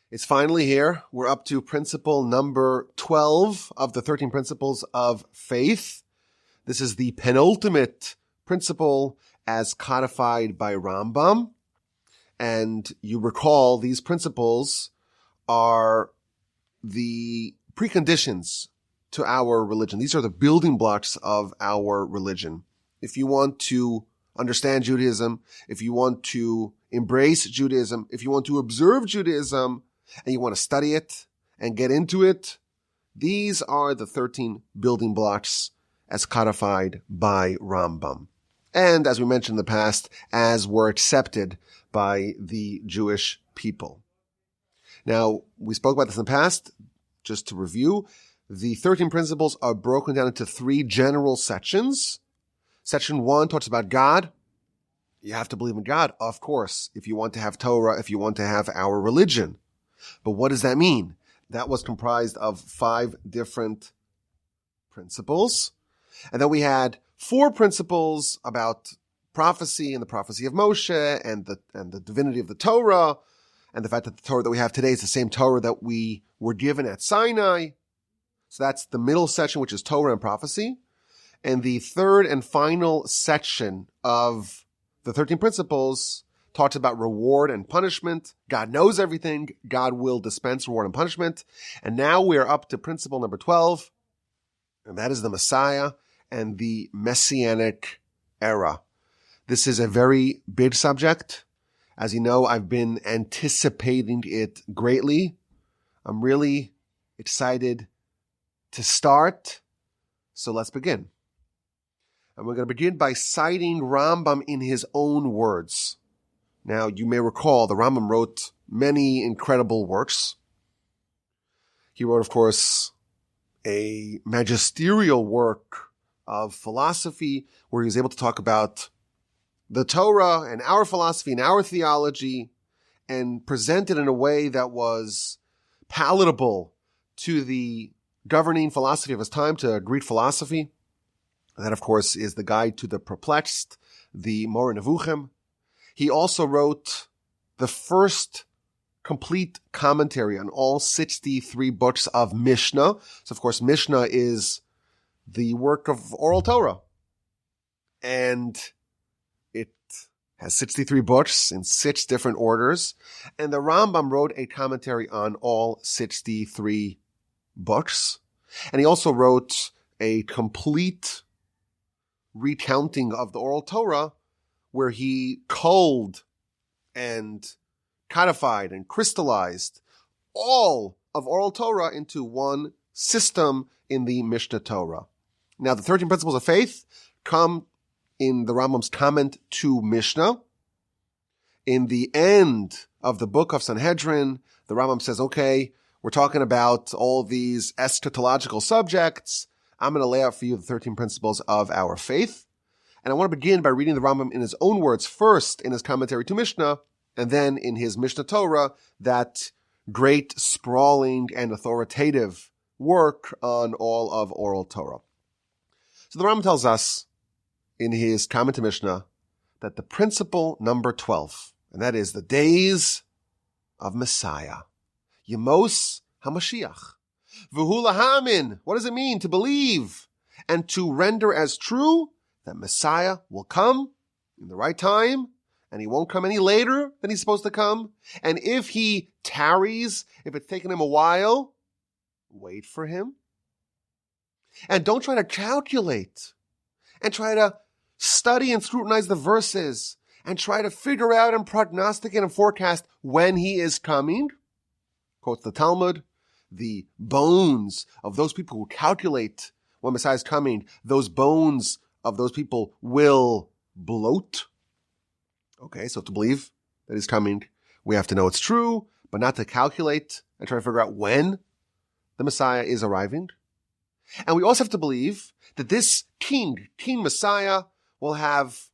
It's finally here. We're up to principle number 12 of the 13 principles of faith. This is the penultimate principle as codified by Rambam. And you recall these principles are the preconditions to our religion. These are the building blocks of our religion. If you want to understand Judaism, if you want to embrace Judaism, if you want to observe Judaism, and you want to study it and get into it, these are the 13 building blocks as codified by Rambam. And as we mentioned in the past, as were accepted by the Jewish people. Now, we spoke about this in the past. Just to review, the 13 principles are broken down into 3 general sections. Section 1 talks about God. You have to believe in God, of course, if you want to have Torah, if you want to have our religion. But what does that mean? That was comprised of 5 different principles. And then we had 4 principles about prophecy and the prophecy of Moshe and the divinity of the Torah and the fact that the Torah that we have today is the same Torah that we were given at Sinai. So that's the middle section, which is Torah and prophecy. And the third and final section of the 13 principles talks about reward and punishment. God knows everything. God will dispense reward and punishment. And now we are up to principle number 12, and that is the Messiah and the Messianic era. This is a very big subject. As you know, I've been anticipating it greatly. I'm really excited to start. So let's begin. And we're going to begin by citing Rambam in his own words. Now, you may recall the Rambam wrote many incredible works. He wrote, of course, a magisterial work of philosophy where he was able to talk about the Torah and our philosophy and our theology and present it in a way that was palatable to the governing philosophy of his time, to Greek philosophy. And that, of course, is the Guide to the Perplexed, the Moreh Nevuchim. He also wrote the first complete commentary on all 63 books of Mishnah. So, of course, Mishnah is the work of oral Torah. And it has 63 books in 6 different orders. And the Rambam wrote a commentary on all 63 books. And he also wrote a complete recounting of the oral Torah, where he culled and codified and crystallized all of oral Torah into one system in the Mishneh Torah. Now, the 13 principles of faith come in the Rambam's comment to Mishnah. In the end of the book of Sanhedrin, the Rambam says, okay, we're talking about all these eschatological subjects. I'm going to lay out for you the 13 principles of our faith. And I want to begin by reading the Rambam in his own words, first in his commentary to Mishnah, and then in his Mishneh Torah, that great, sprawling, and authoritative work on all of oral Torah. So the Rambam tells us in his comment to Mishnah that the principle number 12, and that is the days of Messiah, Yemos HaMashiach, V'hu lahamin. What does it mean to believe and to render as true that Messiah will come in the right time, and he won't come any later than he's supposed to come. And if he tarries, if it's taken him a while, wait for him. And don't try to calculate and try to study and scrutinize the verses and try to figure out and prognosticate and forecast when he is coming. Quotes the Talmud, the bones of those people who calculate when Messiah is coming, those bones of those people will bloat. Okay, so to believe that he's coming, we have to know it's true, but not to calculate and try to figure out when the Messiah is arriving. And we also have to believe that this King Messiah, will have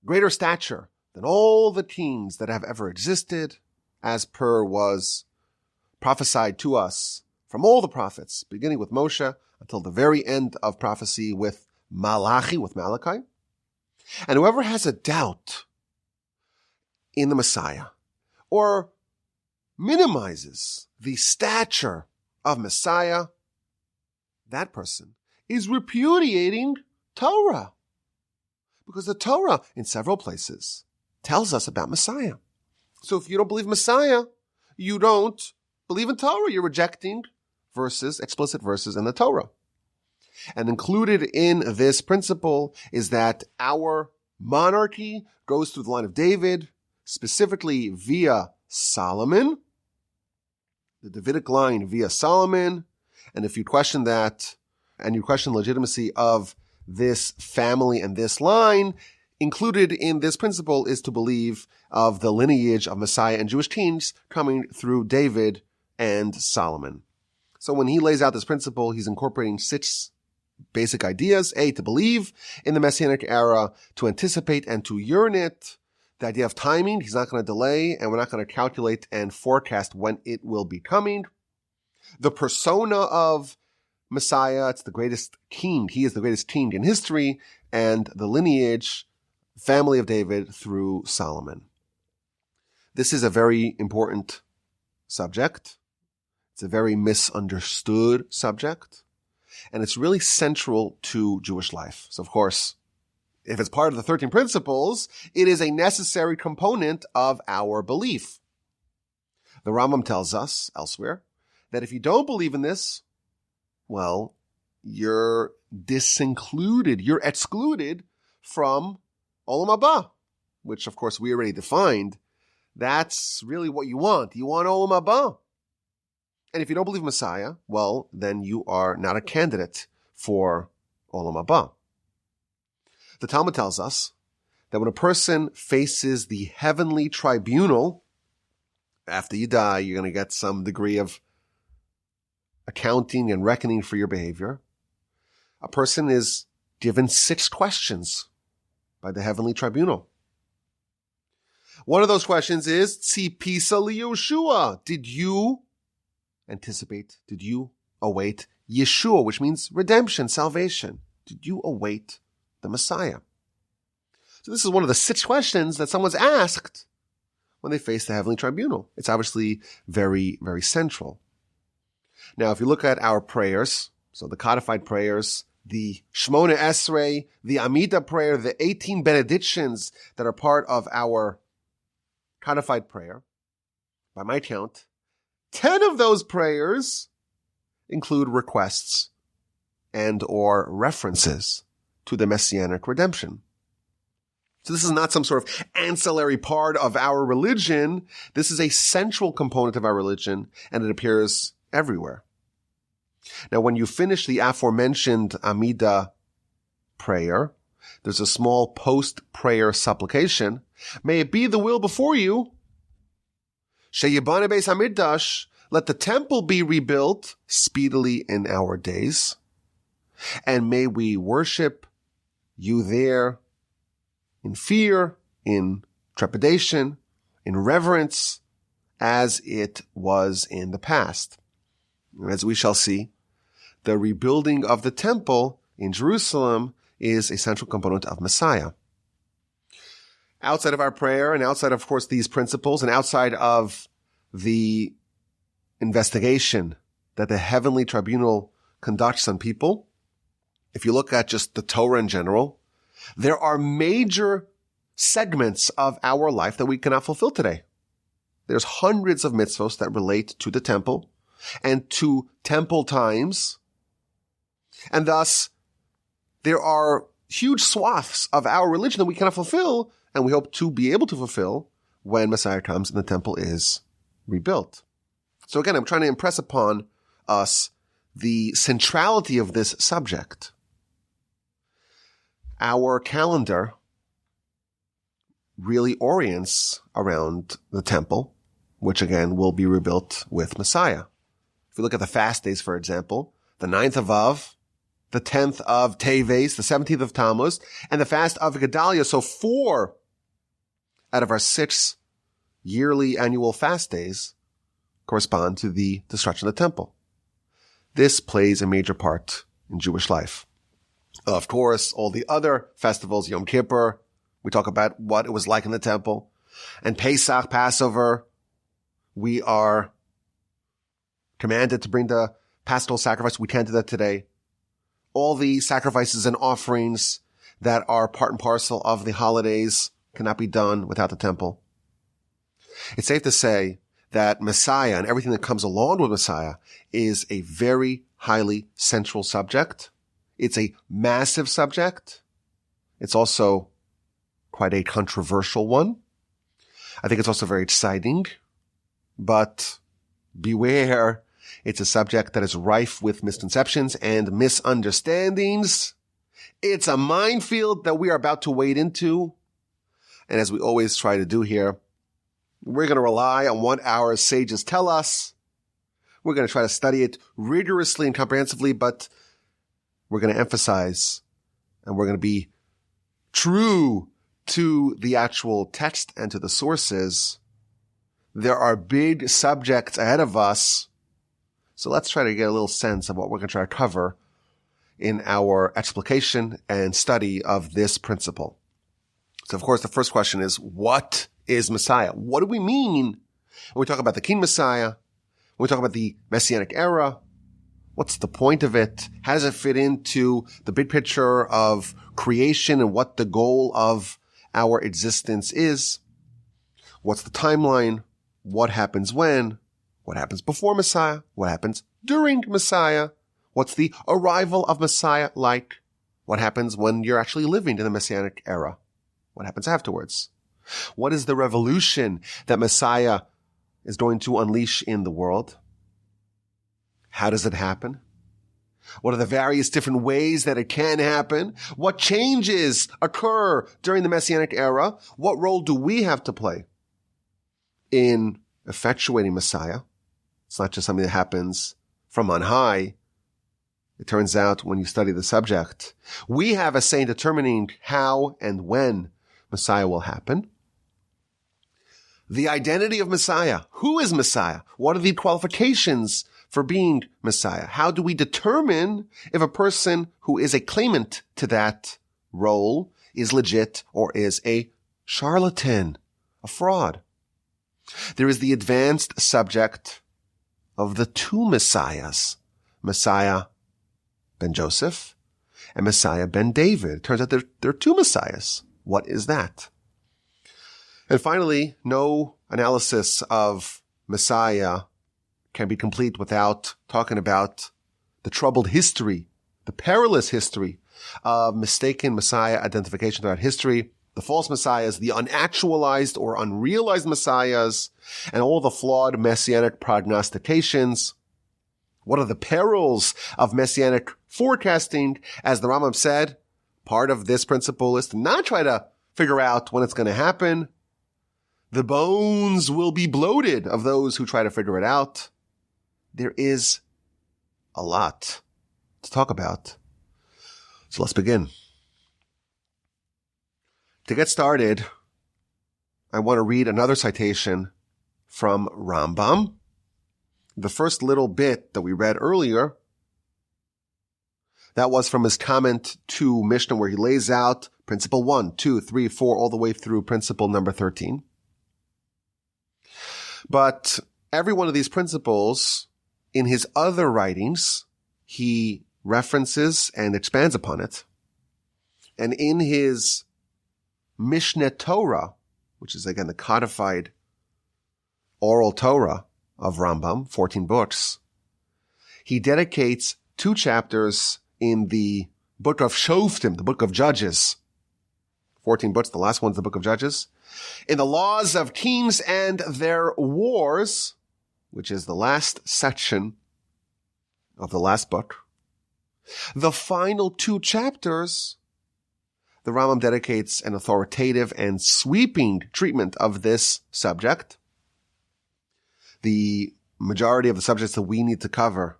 greater stature than all the kings that have ever existed, as per was prophesied to us from all the prophets, beginning with Moshe until the very end of prophecy with Malachi, with Malachi. And whoever has a doubt in the Messiah, or minimizes the stature of Messiah, that person is repudiating Torah. Because the Torah, in several places, tells us about Messiah. So if you don't believe Messiah, you don't believe in Torah. You're rejecting verses, explicit verses in the Torah. And included in this principle is that our monarchy goes through the line of David, specifically via Solomon, the Davidic line via Solomon. And if you question that, and you question the legitimacy of this family and this line, included in this principle is to believe of the lineage of Messiah and Jewish kings coming through David and Solomon. So when he lays out this principle, he's incorporating 6 basic ideas. A, to believe in the Messianic era, to anticipate and to yearn it. The idea of timing, he's not going to delay, and we're not going to calculate and forecast when it will be coming. The persona of Messiah, it's the greatest king. He is the greatest king in history, and the lineage, family of David through Solomon. This is a very important subject. It's a very misunderstood subject. And it's really central to Jewish life. So, of course, if it's part of the 13 principles, it is a necessary component of our belief. The Rambam tells us elsewhere that if you don't believe in this, well, you're disincluded, you're excluded from Olam Haba, which, of course, we already defined. That's really what you want. You want Olam Haba. And if you don't believe Messiah, well, then you are not a candidate for Olam Haba. The Talmud tells us that when a person faces the heavenly tribunal, after you die, you're going to get some degree of accounting and reckoning for your behavior. A person is given 6 questions by the heavenly tribunal. One of those questions is, Tzipisa liYeshua. Did you anticipate? Did you await Yeshua, which means redemption, salvation? Did you await the Messiah? So this is one of the 6 questions that someone's asked when they face the heavenly tribunal. It's obviously very, very central. Now, if you look at our prayers, so the codified prayers, the Shmona Esrei, the Amida prayer, the 18 benedictions that are part of our codified prayer, by my count, 10 of those prayers include requests and or references to the Messianic redemption. So this is not some sort of ancillary part of our religion. This is a central component of our religion, and it appears everywhere. Now, when you finish the aforementioned Amida prayer, there's a small post-prayer supplication. May it be the will before you. Sheyibane Beis Hamikdash, let the temple be rebuilt speedily in our days. And may we worship you there in fear, in trepidation, in reverence, as it was in the past. And as we shall see, the rebuilding of the temple in Jerusalem is a central component of Messiah. Outside of our prayer and outside, of course, these principles and outside of the investigation that the heavenly tribunal conducts on people, if you look at just the Torah in general, there are major segments of our life that we cannot fulfill today. There's hundreds of mitzvos that relate to the temple and to temple times. And thus, there are huge swaths of our religion that we cannot fulfill, and we hope to be able to fulfill when Messiah comes and the temple is rebuilt. So again, I'm trying to impress upon us the centrality of this subject. Our calendar really orients around the temple, which again will be rebuilt with Messiah. If you look at the fast days, for example, the 9th of Av, the 10th of Teves, the 17th of Tammuz, and the fast of Gedalia. So 4 out of our 6 yearly annual fast days correspond to the destruction of the temple. This plays a major part in Jewish life. Of course, all the other festivals, Yom Kippur, we talk about what it was like in the temple, and Pesach, Passover, We are commanded to bring the paschal sacrifice. We can't do that today. All the sacrifices and offerings that are part and parcel of the holidays cannot be done without the temple. It's safe to say that Messiah and everything that comes along with Messiah is a very highly central subject. It's a massive subject. It's also quite a controversial one. I think it's also very exciting, but beware, it's a subject that is rife with misconceptions and misunderstandings. It's a minefield that we are about to wade into. And as we always try to do here, we're going to rely on what our sages tell us. We're going to try to study it rigorously and comprehensively, but we're going to emphasize and we're going to be true to the actual text and to the sources. There are big subjects ahead of us. So let's try to get a little sense of what we're going to try to cover in our explication and study of this principle. So, of course, the first question is, what is Messiah? What do we mean when we talk about the King Messiah? When we talk about the Messianic era? What's the point of it? How does it fit into the big picture of creation and what the goal of our existence is? What's the timeline? What happens when? What happens before Messiah? What happens during Messiah? What's the arrival of Messiah like? What happens when you're actually living in the Messianic era? What happens afterwards? What is the revolution that Messiah is going to unleash in the world? How does it happen? What are the various different ways that it can happen? What changes occur during the Messianic era? What role do we have to play in effectuating Messiah? It's not just something that happens from on high. It turns out when you study the subject, we have a say in determining how and when Messiah will happen. The identity of Messiah. Who is Messiah? What are the qualifications for being Messiah? How do we determine if a person who is a claimant to that role is legit or is a charlatan, a fraud? There is the advanced subject of the two Messiahs, Messiah ben Joseph and Messiah ben David. It turns out there are two Messiahs. What is that? And finally, no analysis of Messiah can be complete without talking about the troubled history, the perilous history of mistaken Messiah identification throughout history, the false messiahs, the unactualized or unrealized messiahs, and all the flawed messianic prognostications. What are the perils of messianic forecasting? As the Rambam said, part of this principle is to not try to figure out when it's going to happen. The bones will be bloated of those who try to figure it out. There is a lot to talk about. So let's begin. To get started, I want to read another citation from Rambam. The first little bit that we read earlier, that was from his comment to Mishnah, where he lays out principle 1, 2, 3, 4, all the way through principle number 13. But every one of these principles, in his other writings, he references and expands upon it. And in his Mishneh Torah, which is again the codified oral Torah of Rambam, 14 books, he dedicates 2 chapters in the book of Shoftim, the book of Judges. 14 books, the last one's the book of Judges. In the laws of kings and their wars, which is the last section of the last book. The final 2 chapters, the Rambam dedicates an authoritative and sweeping treatment of this subject. The majority of the subjects that we need to cover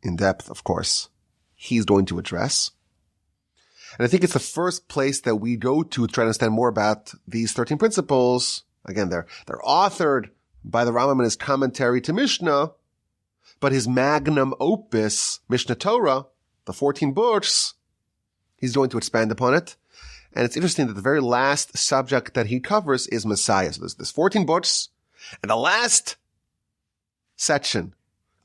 in depth, of course, he's going to address. And I think it's the first place that we go to try to understand more about these 13 principles. Again, they're authored by the Rambam in his commentary to Mishnah, but his magnum opus, Mishneh Torah, the 14 books, he's going to expand upon it. And it's interesting that the very last subject that he covers is Messiah. So there's 14 books, And the last section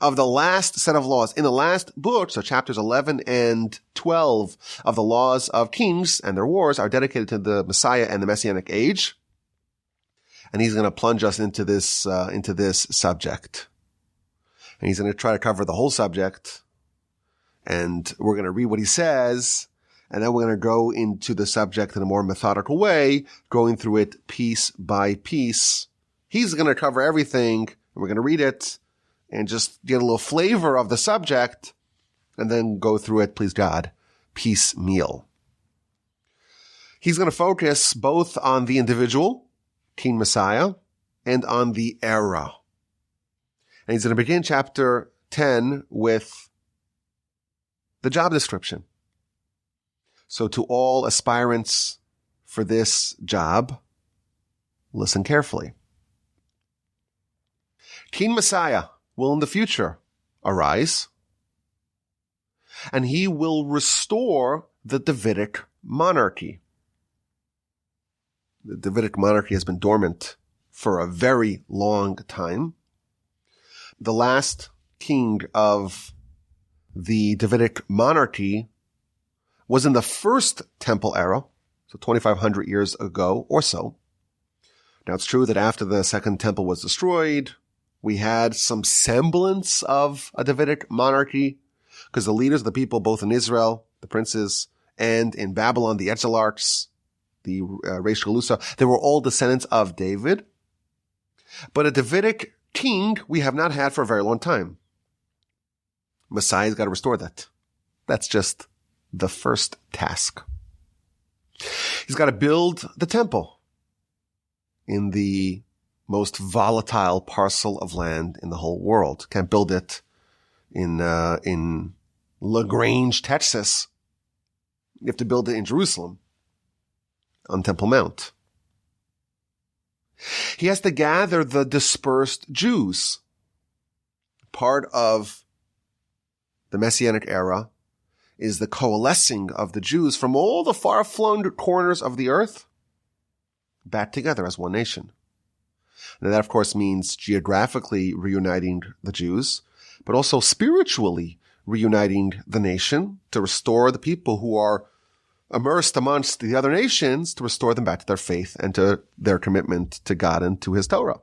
of the last set of laws in the last book, so chapters 11 and 12 of the laws of kings and their wars are dedicated to the Messiah and the Messianic age. And he's going to plunge us into this subject. And he's going to try to cover the whole subject. And we're going to read what he says. And then we're going to go into the subject in a more methodical way, going through it piece by piece. He's going to cover everything. And we're going to read it and just get a little flavor of the subject. And then go through it, please God, piecemeal. He's going to focus both on the individual, King Messiah, and on the era. And he's going to begin chapter 10 with the job description. So to all aspirants for this job, listen carefully. King Messiah will in the future arise, and he will restore the Davidic monarchy. The Davidic monarchy has been dormant for a very long time. The last king of the Davidic monarchy was in the first temple era, so 2,500 years ago or so. Now it's true that after the second temple was destroyed, we had some semblance of a Davidic monarchy because the leaders of the people, both in Israel, the princes, and in Babylon, the Exilarchs, the Reish Galusa, they were all descendants of David. But a Davidic king we have not had for a very long time. Messiah's got to restore that. That's just the first task. He's got to build the temple in the most volatile parcel of land in the whole world. Can't build it in LaGrange, Texas. You have to build it in Jerusalem, on Temple Mount. He has to gather the dispersed Jews. Part of the Messianic era is the coalescing of the Jews from all the far-flung corners of the earth back together as one nation. And that, of course, means geographically reuniting the Jews, but also spiritually reuniting the nation to restore the people who are immersed amongst the other nations, to restore them back to their faith and to their commitment to God and to his Torah.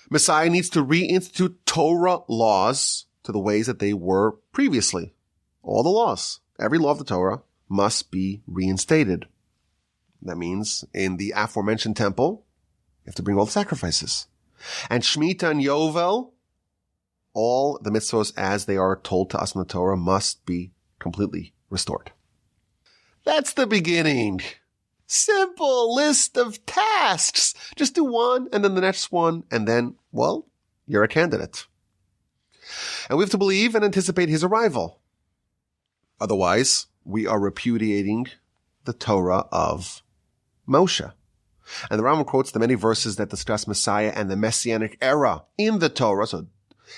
Messiah needs to reinstitute Torah laws to the ways that they were previously. All the laws, every law of the Torah must be reinstated. That means in the aforementioned temple, you have to bring all the sacrifices. And Shemitah and Yovel, all the mitzvos as they are told to us in the Torah must be completely restored. That's the beginning. Simple list of tasks. Just do one and then the next one and then, well, you're a candidate. And we have to believe and anticipate his arrival. Otherwise, we are repudiating the Torah of Moshe. And the Rambam quotes the many verses that discuss Messiah and the Messianic era in the Torah. So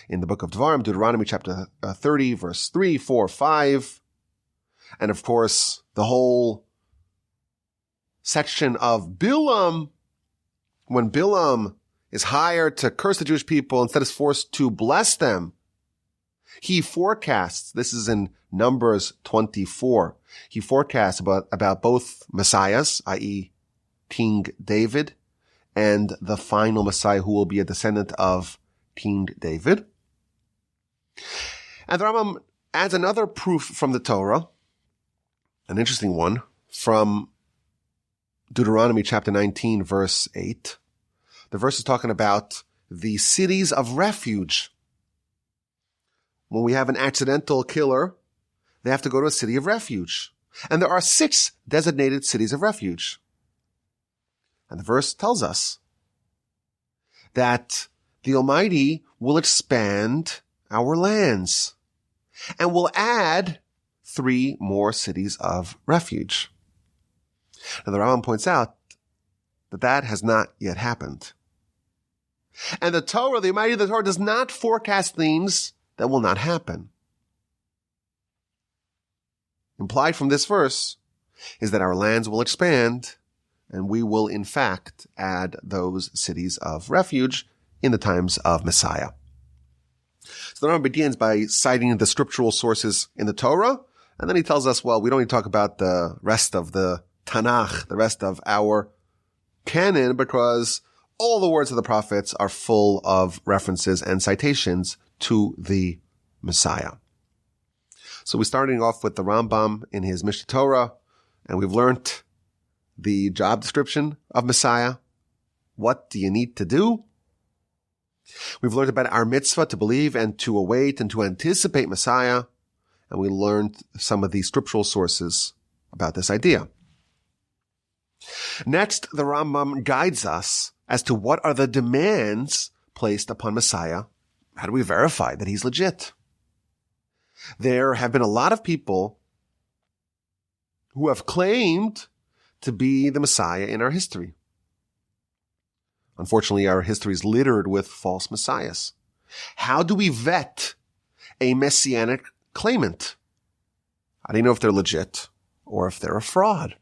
in the book of Devarim, Deuteronomy chapter 30, verse 3, 4, 5. And of course, the whole section of Bilam, when Bilam is hired to curse the Jewish people instead is forced to bless them. He forecasts, this is in Numbers 24, he forecasts about both messiahs, i.e. King David, and the final Messiah who will be a descendant of King David. And the Rambam adds another proof from the Torah, an interesting one, from Deuteronomy chapter 19, verse 8. The verse is talking about the cities of refuge. When we have an accidental killer, they have to go to a city of refuge. And there are 6 designated cities of refuge. And the verse tells us that the Almighty will expand our lands and will add 3 more cities of refuge. And the Rambam points out that that has not yet happened. And the Torah, the Almighty of the Torah, does not forecast things that will not happen. Implied from this verse is that our lands will expand And we will, in fact, add those cities of refuge in the times of Messiah. So the Rambam begins by citing the scriptural sources in the Torah, and then he tells us, well, we don't need to talk about the rest of the Tanakh, the rest of our canon, because all the words of the prophets are full of references and citations to the Messiah. So we're starting off with the Rambam in his Mishneh Torah, and we've learned the job description of Messiah. What do you need to do? We've learned about our mitzvah to believe and to await and to anticipate Messiah, and we learned some of the scriptural sources about this idea. Next, the Rambam guides us as to what are the demands placed upon Messiah. How do we verify that he's legit? There have been a lot of people who have claimed to be the Messiah in our history. Unfortunately, our history is littered with false messiahs. How do we vet a messianic claimant? How do you know if they're legit or if they're a fraud?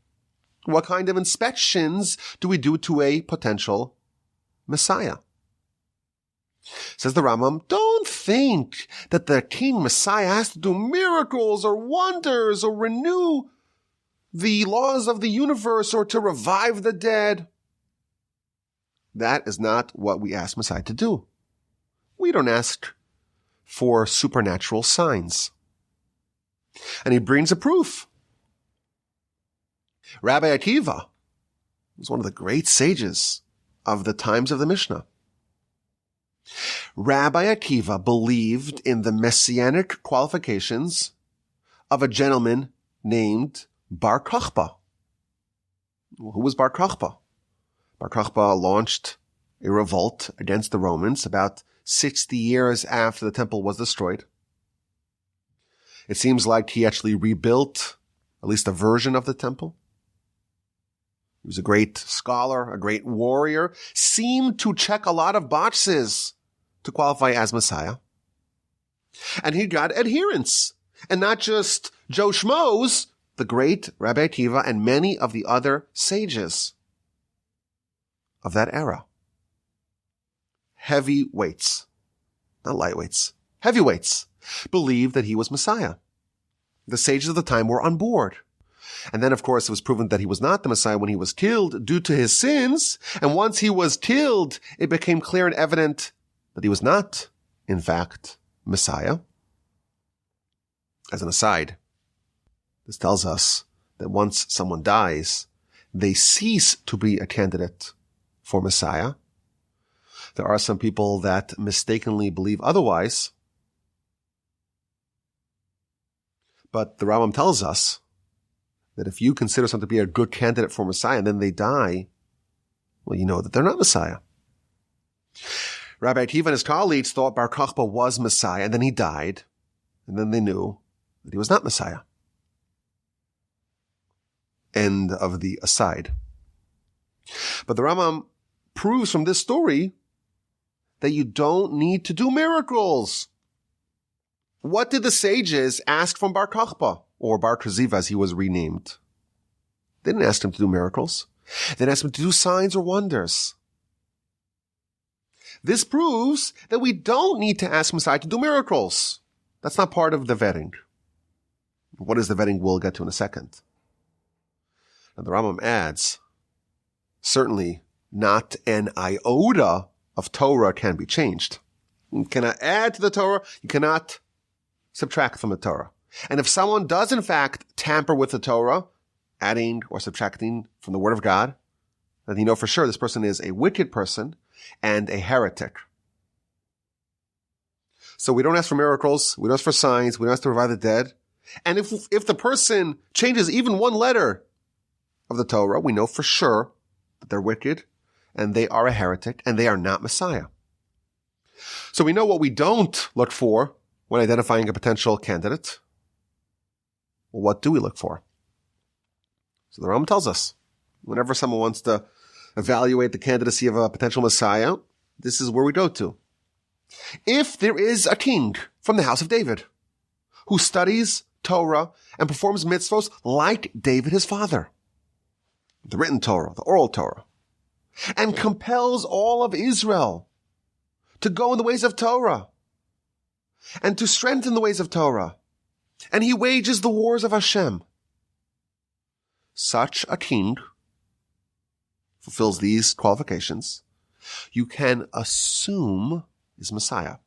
What kind of inspections do we do to a potential Messiah? Says the Rambam, don't think that the King Messiah has to do miracles or wonders or renew the laws of the universe or to revive the dead. That is not what we ask Messiah to do. We don't ask for supernatural signs. And he brings a proof. Rabbi Akiva was one of the great sages of the times of the Mishnah. Rabbi Akiva believed in the messianic qualifications of a gentleman named Bar Kokhba. Who was Bar Kokhba? Bar Kokhba launched a revolt against the Romans about 60 years after the temple was destroyed. It seems like he actually rebuilt at least a version of the temple. He was a great scholar, a great warrior, seemed to check a lot of boxes to qualify as Messiah. And he got adherents, and not just Joe Schmoes, the great Rabbi Akiva and many of the other sages of that era. Heavyweights, not lightweights, heavyweights, believed that he was Messiah. The sages of the time were on board. And then, of course, it was proven that he was not the Messiah when he was killed due to his sins. And once he was killed, it became clear and evident that he was not, in fact, Messiah. As an aside, this tells us that once someone dies, they cease to be a candidate for Messiah. There are some people that mistakenly believe otherwise. But the Rambam tells us that if you consider someone to be a good candidate for Messiah and then they die, well, you know that they're not Messiah. Rabbi Akiva and his colleagues thought Bar Kokhba was Messiah, and then he died, and then they knew that he was not Messiah. End of the aside. But the Rambam proves from this story that you don't need to do miracles. What did the sages ask from Bar Kokhba, or Bar Koziva as he was renamed? They didn't ask him to do miracles. They didn't ask him to do signs or wonders. This proves that we don't need to ask Messiah to do miracles. That's not part of the vetting. What is the vetting? We'll get to in a second. And the Rambam adds, certainly not an iota of Torah can be changed. You cannot add to the Torah. You cannot subtract from the Torah. And if someone does in fact tamper with the Torah, adding or subtracting from the Word of God, then you know for sure this person is a wicked person and a heretic. So we don't ask for miracles, we don't ask for signs, we don't ask to revive the dead. And if the person changes even one letter of the Torah, we know for sure that they're wicked and they are a heretic and they are not Messiah. So we know what we don't look for when identifying a potential candidate. Well, what do we look for? So the Rambam tells us, whenever someone wants to evaluate the candidacy of a potential Messiah, this is where we go to. If there is a king from the house of David who studies Torah and performs mitzvos like David his father, the written Torah, the oral Torah, and compels all of Israel to go in the ways of Torah and to strengthen the ways of Torah. And he wages the wars of Hashem. Such a king fulfills these qualifications. You can assume is Messiah.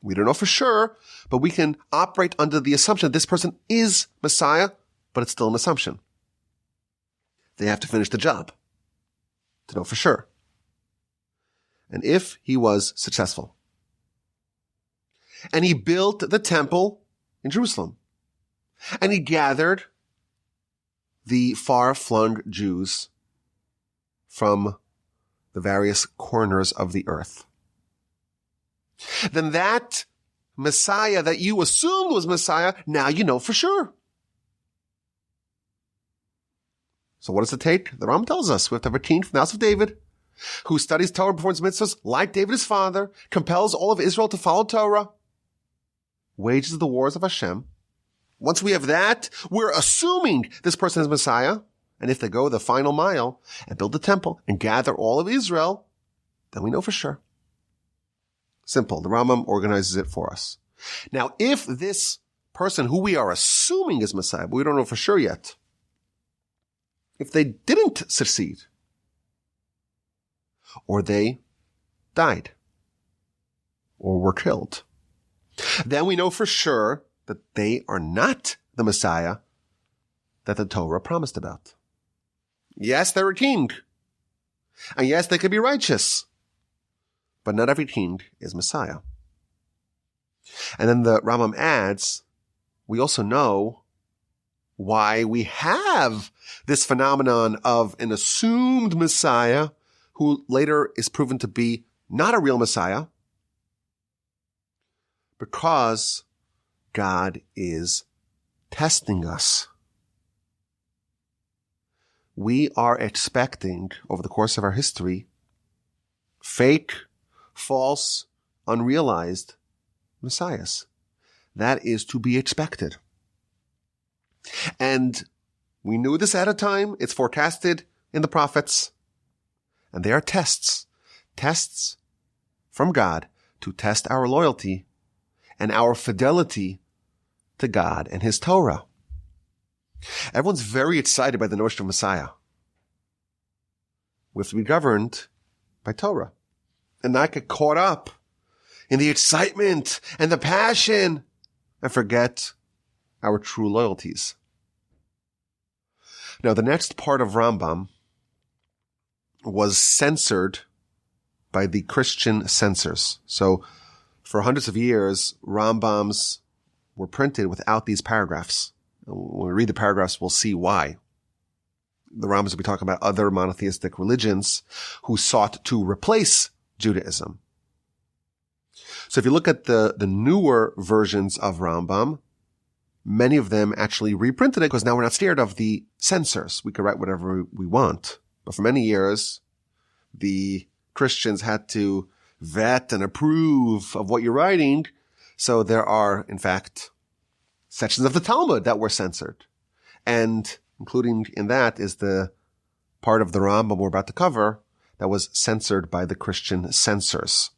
We don't know for sure, but we can operate under the assumption that this person is Messiah, but it's still an assumption. They have to finish the job to know for sure. And if he was successful, and he built the temple in Jerusalem, and he gathered the far-flung Jews from the various corners of the earth, then that Messiah that you assumed was Messiah, now you know for sure. So what does it take? The Rambam tells us we have to have a king from the house of David who studies Torah, performs mitzvahs like David his father, compels all of Israel to follow Torah, wages the wars of Hashem. Once we have that, we're assuming this person is Messiah. And if they go the final mile and build the temple and gather all of Israel, then we know for sure. Simple. The Rambam organizes it for us. Now, if this person who we are assuming is Messiah, but we don't know for sure yet, if they didn't succeed, or they died, or were killed, then we know for sure that they are not the Messiah that the Torah promised about. Yes, they're a king. And yes, they could be righteous. But not every king is Messiah. And then the Rambam adds, we also know why we have this phenomenon of an assumed Messiah who later is proven to be not a real Messiah, because God is testing us. We are expecting, over the course of our history, fake, false, unrealized messiahs. That is to be expected. And we knew this at a time. It's forecasted in the prophets. And they are tests. Tests from God to test our loyalty and our fidelity to God and his Torah. Everyone's very excited by the notion of Messiah. We have to be governed by Torah and not get caught up in the excitement and the passion and forget our true loyalties. Now, the next part of Rambam was censored by the Christian censors. So for hundreds of years, Rambams were printed without these paragraphs. When we read the paragraphs, we'll see why. The Rambams will be talking about other monotheistic religions who sought to replace Judaism. So if you look at the newer versions of Rambam, many of them actually reprinted it because now we're not scared of the censors. We can write whatever we want. But for many years, the Christians had to vet and approve of what you're writing. So there are, in fact, sections of the Talmud that were censored. And including in that is the part of the Rambam we're about to cover that was censored by the Christian censors.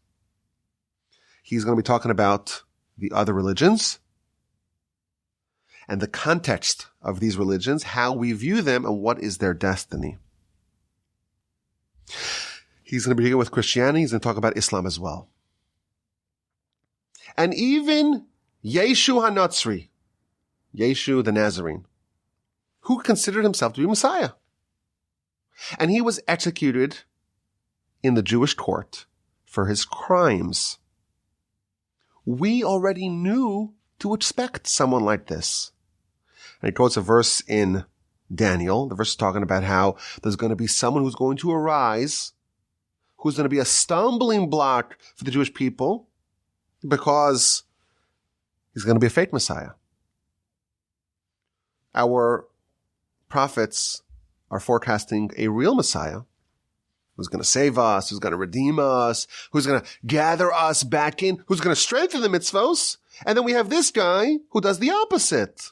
He's going to be talking about the other religions and the context of these religions, how we view them, and what is their destiny. He's going to begin with Christianity. He's going to talk about Islam as well. And even Yeshu HaNatzri, Yeshu the Nazarene, who considered himself to be Messiah. And he was executed in the Jewish court for his crimes. We already knew to expect someone like this. And he quotes a verse in Daniel. The verse is talking about how there's going to be someone who's going to arise, who's going to be a stumbling block for the Jewish people because he's going to be a fake Messiah. Our prophets are forecasting a real Messiah who's going to save us, who's going to redeem us, who's going to gather us back in, who's going to strengthen the mitzvos. And then we have this guy who does the opposite.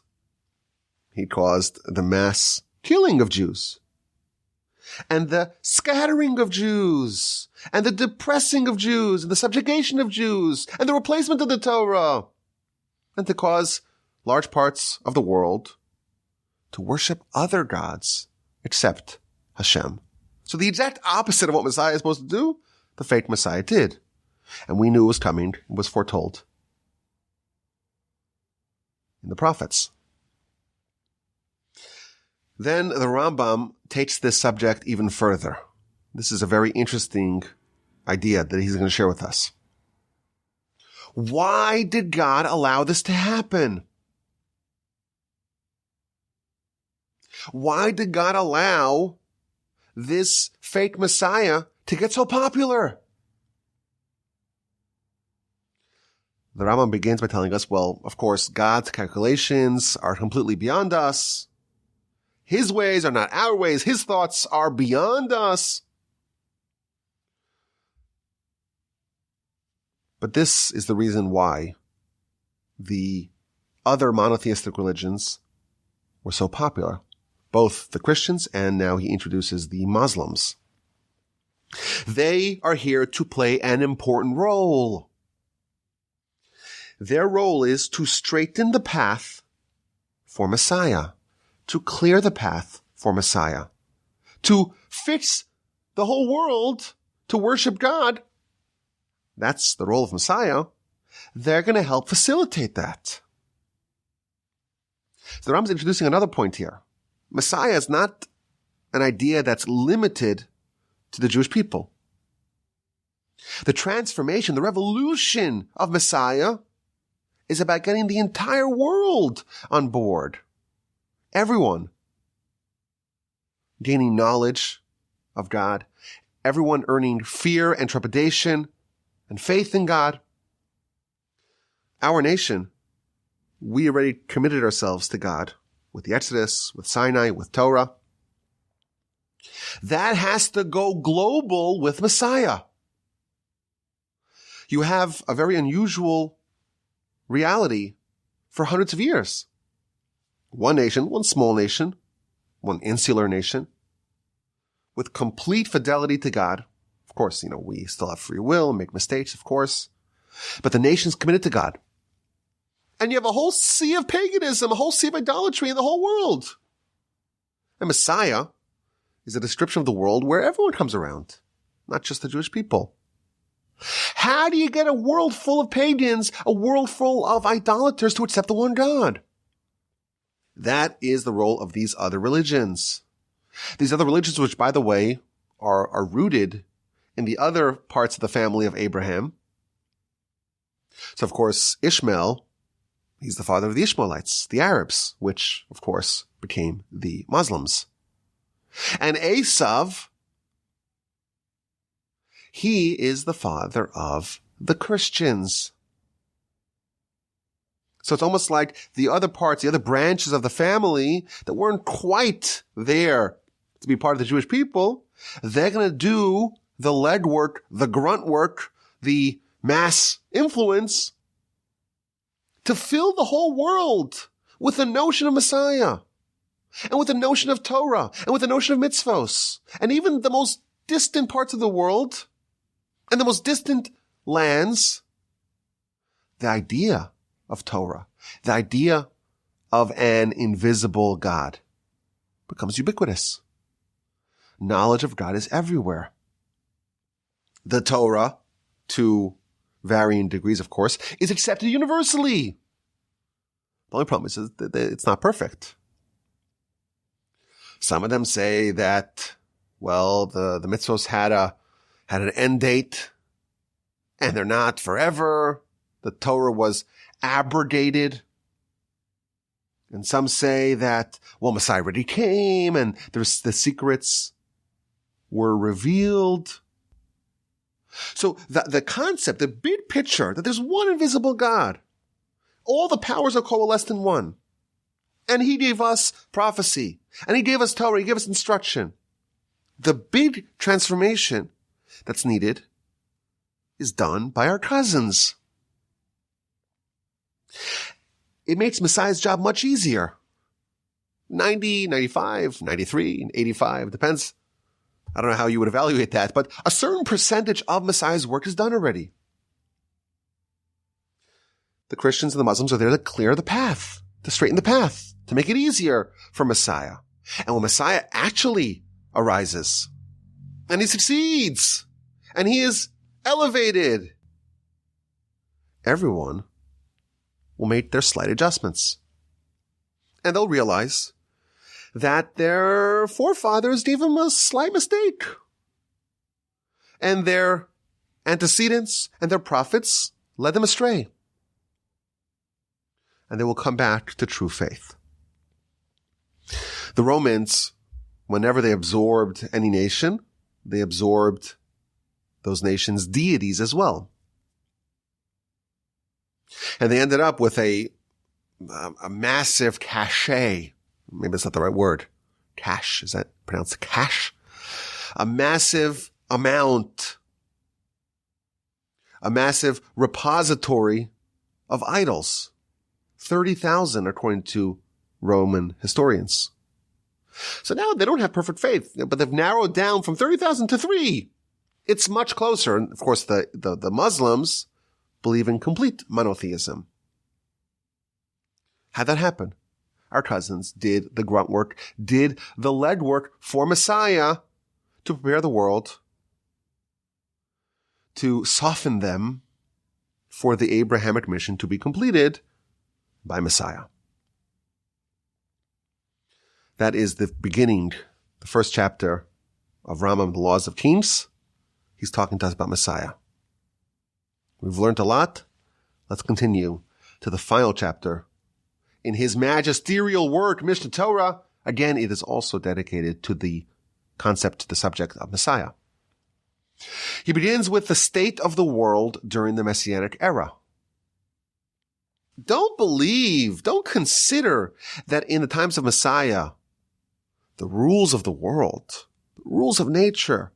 He caused the mass killing of Jews. and the scattering of Jews, and the depressing of Jews, and the subjugation of Jews, and the replacement of the Torah, and to cause large parts of the world to worship other gods except Hashem. So the exact opposite of what Messiah is supposed to do, the fake Messiah did. And we knew it was coming. It was foretold in the prophets. Then the Rambam takes this subject even further. This is a very interesting idea that he's going to share with us. Why did God allow this to happen? Why did God allow this fake Messiah to get so popular? The Rambam begins by telling us, well, of course, God's calculations are completely beyond us. His ways are not our ways. His thoughts are beyond us. But this is the reason why the other monotheistic religions were so popular. Both the Christians and now he introduces the Muslims. They are here to play an important role. Their role is to straighten the path for Messiah, to clear the path for Messiah, to fix the whole world to worship God. That's the role of Messiah. They're going to help facilitate that. So the Rambam is introducing another point here. Messiah is not an idea that's limited to the Jewish people. The transformation, the revolution of Messiah is about getting the entire world on board. Everyone gaining knowledge of God. Everyone earning fear and trepidation and faith in God. Our nation, we already committed ourselves to God with the Exodus, with Sinai, with Torah. That has to go global with Messiah. You have a very unusual reality for hundreds of years. One nation, one small nation, one insular nation, with complete fidelity to God. Of course, we still have free will, make mistakes, of course. But the nation's committed to God. And you have a whole sea of paganism, a whole sea of idolatry in the whole world. And Messiah is a description of the world where everyone comes around, not just the Jewish people. How do you get a world full of pagans, a world full of idolaters to accept the one God? That is the role of these other religions. These other religions, which, by the way, are rooted in the other parts of the family of Abraham. So, of course, Ishmael, he's the father of the Ishmaelites, the Arabs, which, of course, became the Muslims. And Esav, he is the father of the Christians. So it's almost like the other parts, the other branches of the family that weren't quite there to be part of the Jewish people, they're going to do the legwork, the grunt work, the mass influence to fill the whole world with the notion of Messiah and with the notion of Torah and with the notion of mitzvos. And even the most distant parts of the world and the most distant lands, the idea of Torah, the idea of an invisible God becomes ubiquitous. Knowledge of God is everywhere. The Torah, to varying degrees, of course, is accepted universally. The only problem is that it's not perfect. Some of them say that, well, the mitzvos had an end date, and they're not forever. The Torah was abrogated. And some say that, well, Messiah already came, and the secrets were revealed. So the concept, the big picture, that there's one invisible God. All the powers are coalesced in one. And he gave us prophecy. And he gave us Torah. He gave us instruction. The big transformation that's needed is done by our cousins. It makes Messiah's job much easier. 90, 95, 93, 85, depends I don't know how you would evaluate that, but a certain percentage of Messiah's work is done already. The Christians and the Muslims are there to clear the path, to straighten the path, to make it easier for Messiah. And when Messiah actually arises, and he succeeds, and he is elevated, everyone will make their slight adjustments. And they'll realize that their forefathers gave them a slight mistake. And their antecedents and their prophets led them astray. And they will come back to true faith. The Romans, whenever they absorbed any nation, they absorbed those nations' deities as well. And they ended up with a massive cachet. Maybe that's not the right word. Cash. Is that pronounced cash? A massive amount. A massive repository of idols. 30,000 according to Roman historians. So now they don't have perfect faith, but they've narrowed down from 30,000 to 3. It's much closer. And of course, the Muslims believe in complete monotheism. How'd that happen? Our cousins did the grunt work, did the legwork for Messiah to prepare the world, to soften them for the Abrahamic mission to be completed by Messiah. That is the beginning, the first chapter of Rambam, the Laws of Kings. He's talking to us about Messiah. We've learned a lot. Let's continue to the final chapter. In his magisterial work, Mishneh Torah, again, it is also dedicated to the concept, the subject of Messiah. He begins with the state of the world during the Messianic era. Don't consider that in the times of Messiah, the rules of the world, the rules of nature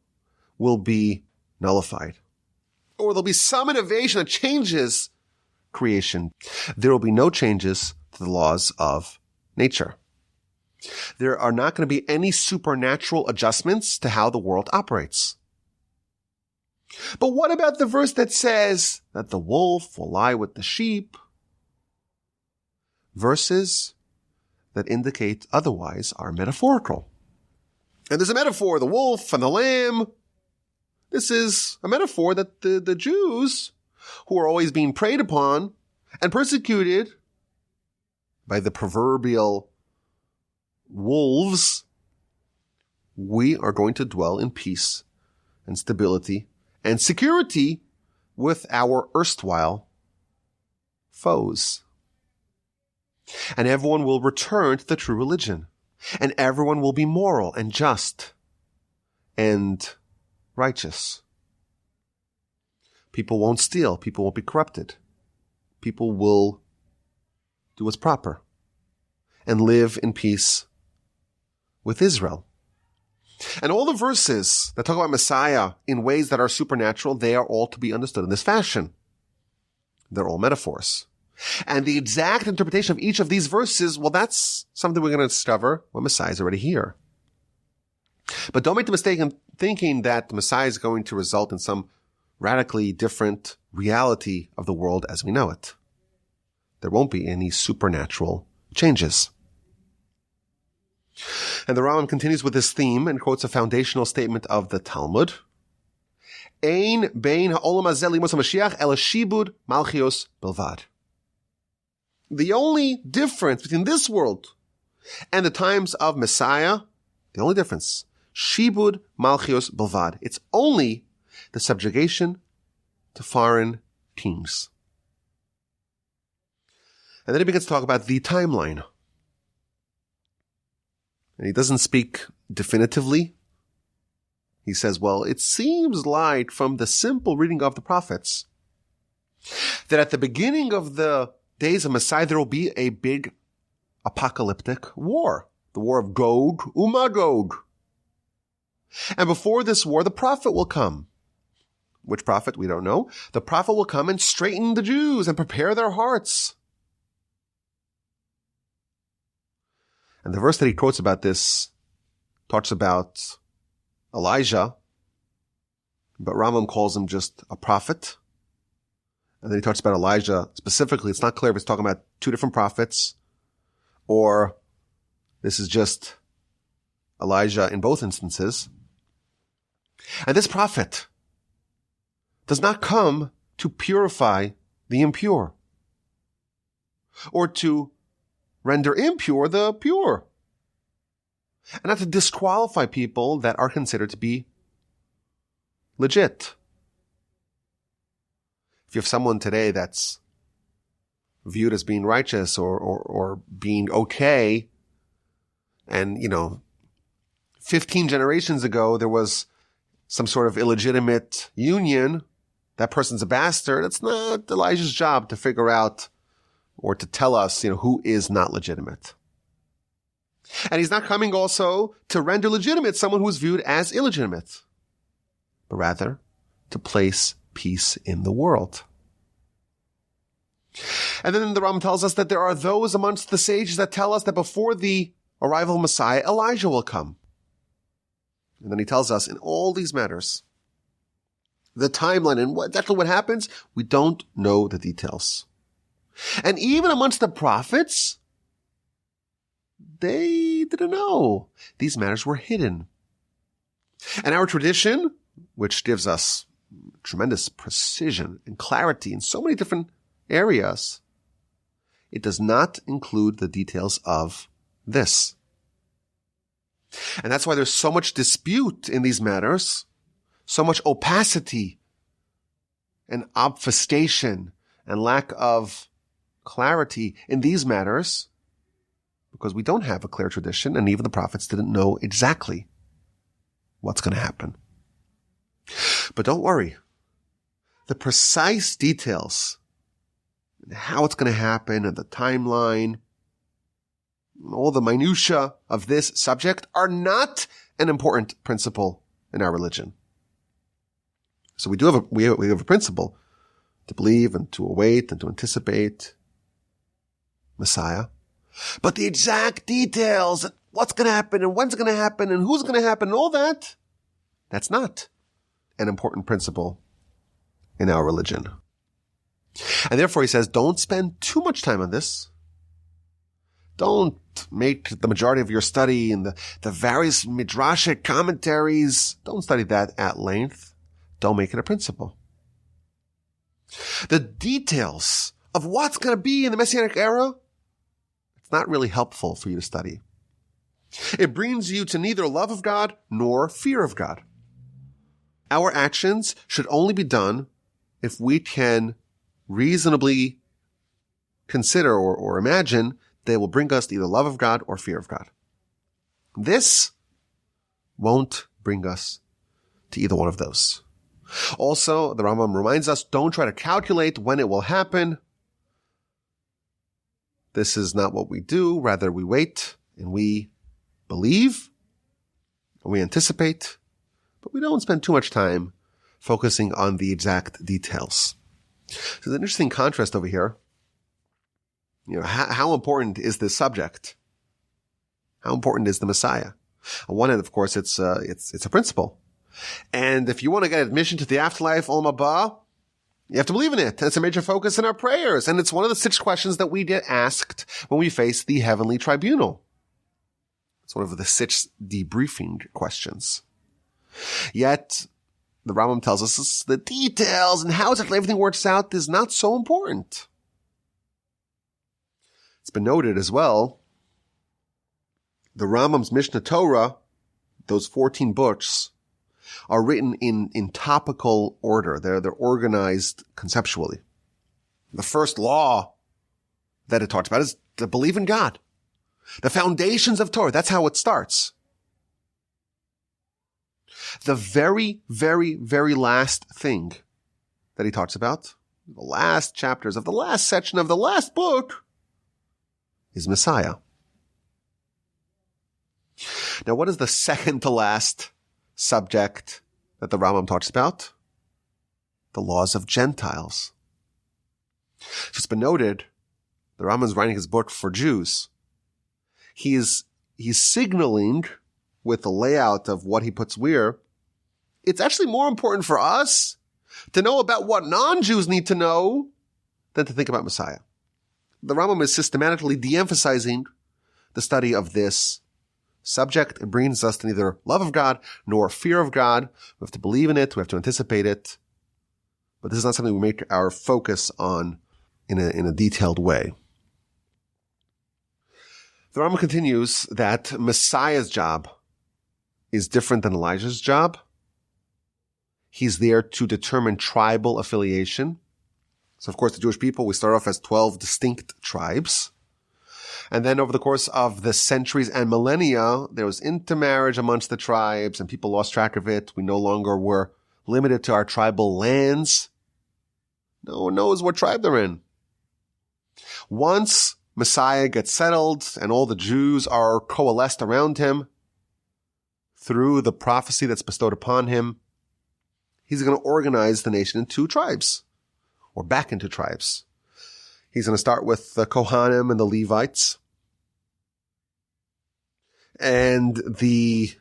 will be nullified. Or there'll be some innovation that changes creation. There will be no changes to the laws of nature. There are not going to be any supernatural adjustments to how the world operates. But what about the verse that says that the wolf will lie with the sheep? Verses that indicate otherwise are metaphorical. And there's a metaphor, the wolf and the lamb. This is a metaphor that the Jews, who are always being preyed upon and persecuted by the proverbial wolves, we are going to dwell in peace and stability and security with our erstwhile foes. And everyone will return to the true religion. And everyone will be moral and just and righteous. People won't steal. People won't be corrupted. People will do what's proper and live in peace with Israel. And all the verses that talk about Messiah in ways that are supernatural, they are all to be understood in this fashion. They're all metaphors. And the exact interpretation of each of these verses, well, that's something we're going to discover when Messiah is already here. But don't make the mistake in thinking that the Messiah is going to result in some radically different reality of the world as we know it. There won't be any supernatural changes. And the Rambam continues with this theme and quotes a foundational statement of the Talmud. Ein bein ha'olam hazeh limos Moshiach ela shibud malchios bilvad. The only difference between this world and the times of Messiah, the only difference, shibud malchios bilvad. It's only the subjugation to foreign kings. And then he begins to talk about the timeline. And he doesn't speak definitively. He says, well, it seems like from the simple reading of the prophets that at the beginning of the days of Messiah, there will be a big apocalyptic war. The war of Gog uMagog. And before this war, the prophet will come. Which prophet? We don't know. The prophet will come and straighten the Jews and prepare their hearts. And the verse that he quotes about this talks about Elijah, but Rambam calls him just a prophet. And then he talks about Elijah specifically. It's not clear if he's talking about two different prophets or this is just Elijah in both instances. And this prophet does not come to purify the impure or to render impure the pure and not to disqualify people that are considered to be legit. If you have someone today that's viewed as being righteous or being okay, and, 15 generations ago, there was some sort of illegitimate union, that person's a bastard. It's not Elijah's job to figure out or to tell us, who is not legitimate. And he's not coming also to render legitimate someone who is viewed as illegitimate, but rather to place peace in the world. And then the Rambam tells us that there are those amongst the sages that tell us that before the arrival of Messiah, Elijah will come. And then he tells us in all these matters, the timeline and exactly what happens, we don't know the details. And even amongst the prophets, they didn't know. These matters were hidden. And our tradition, which gives us tremendous precision and clarity in so many different areas, it does not include the details of this. And that's why there's so much dispute in these matters, so much opacity and obfuscation and lack of clarity in these matters, because we don't have a clear tradition, and even the prophets didn't know exactly what's going to happen. But don't worry. The precise details, and how it's going to happen, and the timeline, and all the minutiae of this subject are not an important principle in our religion. So we have a principle to believe and to await and to anticipate Messiah. But the exact details, what's going to happen and when's going to happen and who's going to happen and all that, that's not an important principle in our religion. And therefore he says, don't spend too much time on this. Don't make the majority of your study in the various midrashic commentaries. Don't study that at length. Don't make it a principle. The details of what's going to be in the Messianic era, it's not really helpful for you to study. It brings you to neither love of God nor fear of God. Our actions should only be done if we can reasonably consider or imagine they will bring us to either love of God or fear of God. This won't bring us to either one of those. Also, the Rambam reminds us, don't try to calculate when it will happen. This is not what we do. Rather, we wait and we believe and we anticipate, but we don't spend too much time focusing on the exact details. So there's an interesting contrast over here. How important is this subject? How important is the Messiah? On one hand, of course, it's a principle. And if you want to get admission to the afterlife, Olam Haba, you have to believe in it. And it's a major focus in our prayers. And it's one of the 6 questions that we get asked when we face the heavenly tribunal. It's one of the 6 debriefing questions. Yet, the Rambam tells us the details and how exactly everything works out is not so important. It's been noted as well, the Rambam's Mishneh Torah, those 14 books, are written in topical order. They're organized conceptually. The first law that it talks about is to believe in God. The foundations of Torah, that's how it starts. The very, very, very last thing that he talks about, the last chapters of the last section of the last book, is Messiah. Now, what is the second to last subject that the Rambam talks about? The laws of Gentiles. So it's been noted, the Rambam is writing his book for Jews. He's signaling with the layout of what he puts where it's actually more important for us to know about what non-Jews need to know than to think about Messiah. The Rambam is systematically de-emphasizing the study of this subject. It brings us to neither love of God nor fear of God. We have to believe in it. We have to anticipate it. But this is not something we make our focus on in a detailed way. The Rambam continues that Messiah's job is different than Elijah's job. He's there to determine tribal affiliation. So, of course, the Jewish people, we start off as 12 distinct tribes. And then over the course of the centuries and millennia, there was intermarriage amongst the tribes and people lost track of it. We no longer were limited to our tribal lands. No one knows what tribe they're in. Once Messiah gets settled and all the Jews are coalesced around him through the prophecy that's bestowed upon him, he's going to organize the nation in two tribes, or back into tribes. He's going to start with the Kohanim and the Levites. And the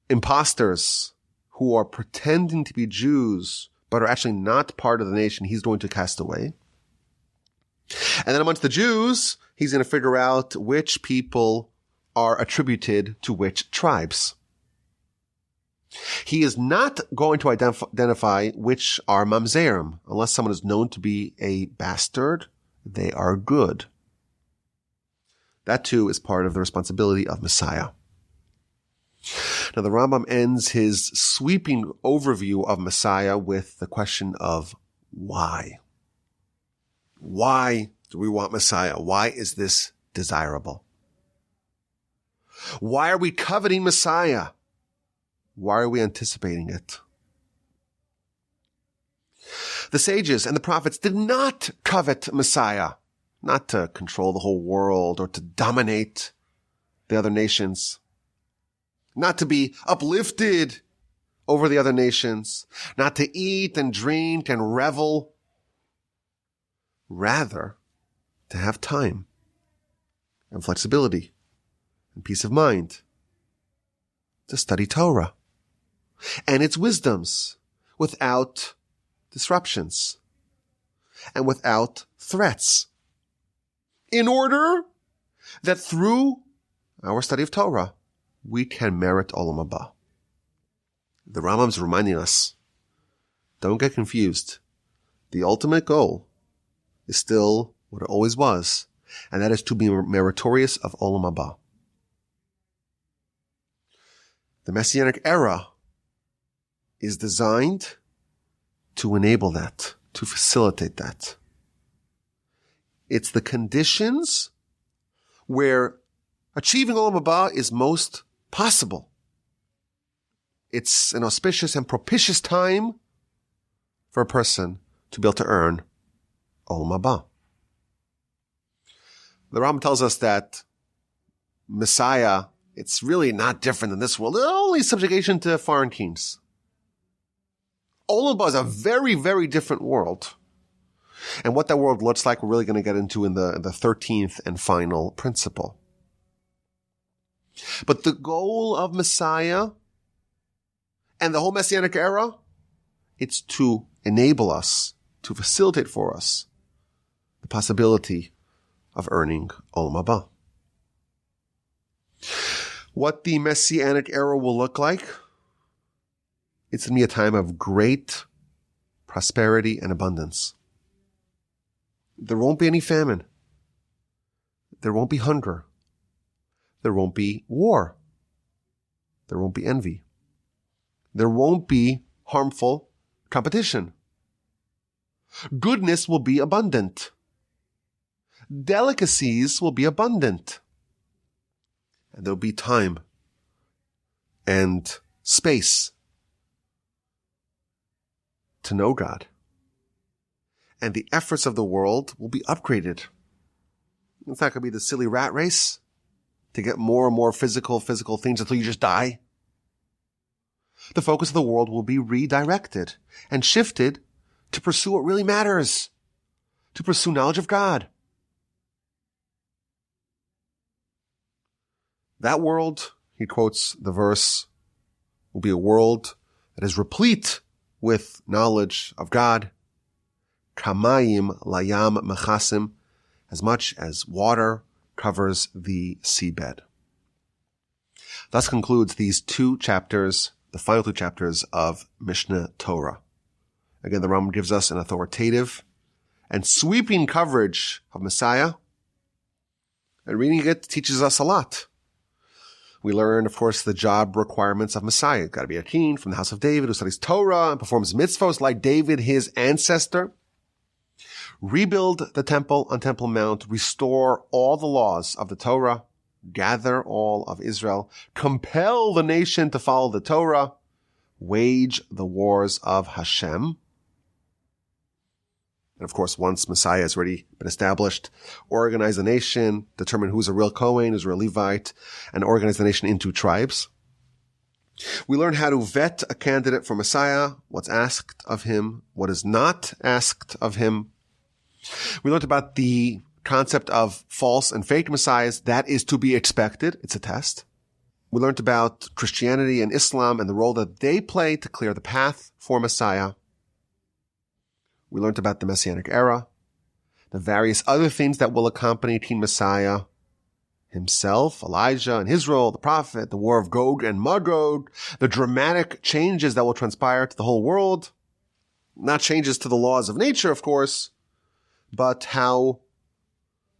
imposters who are pretending to be Jews but are actually not part of the nation, he's going to cast away. And then amongst the Jews, he's going to figure out which people are attributed to which tribes. He is not going to identify which are mamzerim. Unless someone is known to be a bastard, they are good. That too is part of the responsibility of Messiah. Now the Rambam ends his sweeping overview of Messiah with the question of why. Why do we want Messiah? Why is this desirable? Why are we coveting Messiah? Why are we anticipating it? The sages and the prophets did not covet Messiah, not to control the whole world or to dominate the other nations, not to be uplifted over the other nations, not to eat and drink and revel, rather to have time and flexibility and peace of mind to study Torah and its wisdoms without disruptions and without threats, in order that through our study of Torah, we can merit Olam Haba. The Rambam is reminding us, don't get confused. The ultimate goal is still what it always was, and that is to be meritorious of Olam Haba. The Messianic era is designed to enable that, to facilitate that. It's the conditions where achieving Olam Haba is most possible. It's an auspicious and propitious time for a person to be able to earn Olam Haba. The Rambam tells us that Messiah, it's really not different than this world. It's only subjugation to foreign kings. Olam Haba is a very, very different world. And what that world looks like, we're really going to get into in the 13th and final principle. But the goal of Messiah and the whole Messianic era, it's to enable us, to facilitate for us the possibility of earning Olam Haba. What the Messianic era will look like, it's going to be a time of great prosperity and abundance. There won't be any famine. There won't be hunger. There won't be war. There won't be envy. There won't be harmful competition. Goodness will be abundant. Delicacies will be abundant. And there'll be time and space to know God. And the efforts of the world will be upgraded. It's not going to be the silly rat race to get more and more physical things until you just die. The focus of the world will be redirected and shifted to pursue what really matters, to pursue knowledge of God. That world, he quotes the verse, will be a world that is replete with knowledge of God. Kamayim layam mechasim, as much as water covers the seabed. Thus concludes these two chapters, the final two chapters of Mishneh Torah. Again, the Rambam gives us an authoritative and sweeping coverage of Messiah, and reading it teaches us a lot. We learn, of course, the job requirements of Messiah. You've got to be a king from the house of David who studies Torah and performs mitzvos like David, his ancestor. Rebuild the temple on Temple Mount, restore all the laws of the Torah, gather all of Israel, compel the nation to follow the Torah, wage the wars of Hashem. And of course, once Messiah has already been established, organize the nation, determine who's a real Kohen, who's a real Levite, and organize the nation into tribes. We learn how to vet a candidate for Messiah, what's asked of him, what is not asked of him. We learned about the concept of false and fake messiahs. That is to be expected. It's a test. We learned about Christianity and Islam and the role that they play to clear the path for Messiah. We learned about the Messianic era, the various other things that will accompany King Messiah himself, Elijah and his role, the prophet, the war of Gog and Magog, the dramatic changes that will transpire to the whole world. Not changes to the laws of nature, of course, but how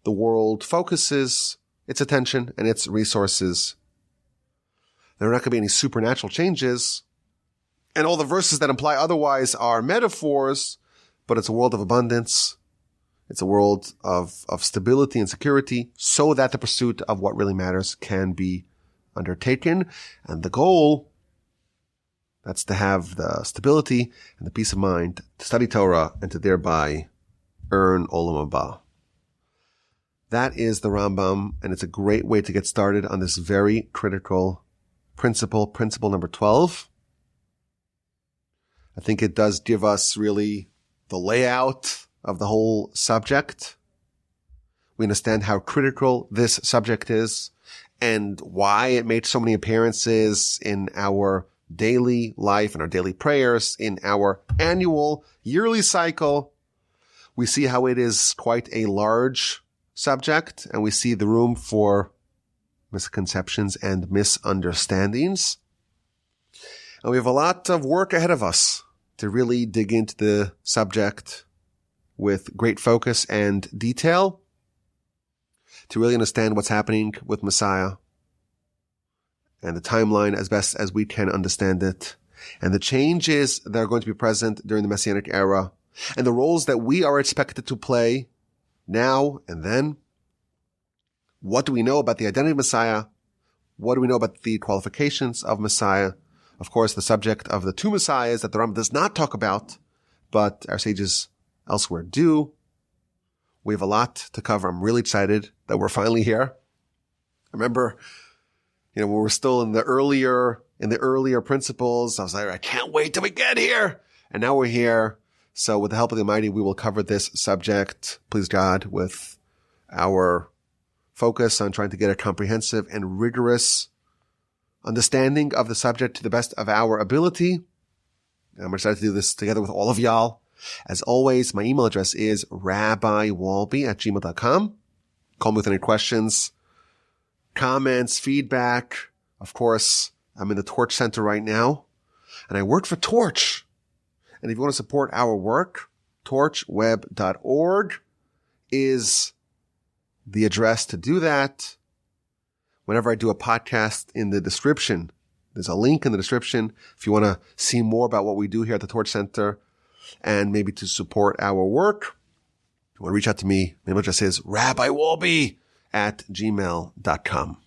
the world focuses its attention and its resources. There are not going to be any supernatural changes, and all the verses that imply otherwise are metaphors, but it's a world of abundance. It's a world of stability and security so that the pursuit of what really matters can be undertaken. And the goal, that's to have the stability and the peace of mind to study Torah and to thereby earn Olam Haba. That is the Rambam, and it's a great way to get started on this very critical principle number 12. I think it does give us really the layout of the whole subject. We understand how critical this subject is and why it made so many appearances in our daily life, in our daily prayers, in our annual, yearly cycle. We see how it is quite a large subject, and we see the room for misconceptions and misunderstandings. And we have a lot of work ahead of us to really dig into the subject with great focus and detail, to really understand what's happening with Messiah and the timeline as best as we can understand it, and the changes that are going to be present during the Messianic era, and the roles that we are expected to play now and then. What do we know about the identity of Messiah? What do we know about the qualifications of Messiah? Of course, the subject of the two Messiahs that the Rambam does not talk about, but our sages elsewhere do. We have a lot to cover. I'm really excited that we're finally here. I remember, when we're still in the earlier principles, I was like, I can't wait till we get here. And now we're here. So with the help of the Almighty, we will cover this subject, please God, with our focus on trying to get a comprehensive and rigorous understanding of the subject to the best of our ability. I'm excited to do this together with all of y'all. As always, my email address is rabbiwalby@gmail.com. Call me with any questions, comments, feedback. Of course, I'm in the Torch Center right now, and I work for Torch. And if you want to support our work, torchweb.org is the address to do that. Whenever I do a podcast, in the description, there's a link in the description if you want to see more about what we do here at the Torch Center and maybe to support our work. If you want to reach out to me, my email address is rabbiwalby@gmail.com.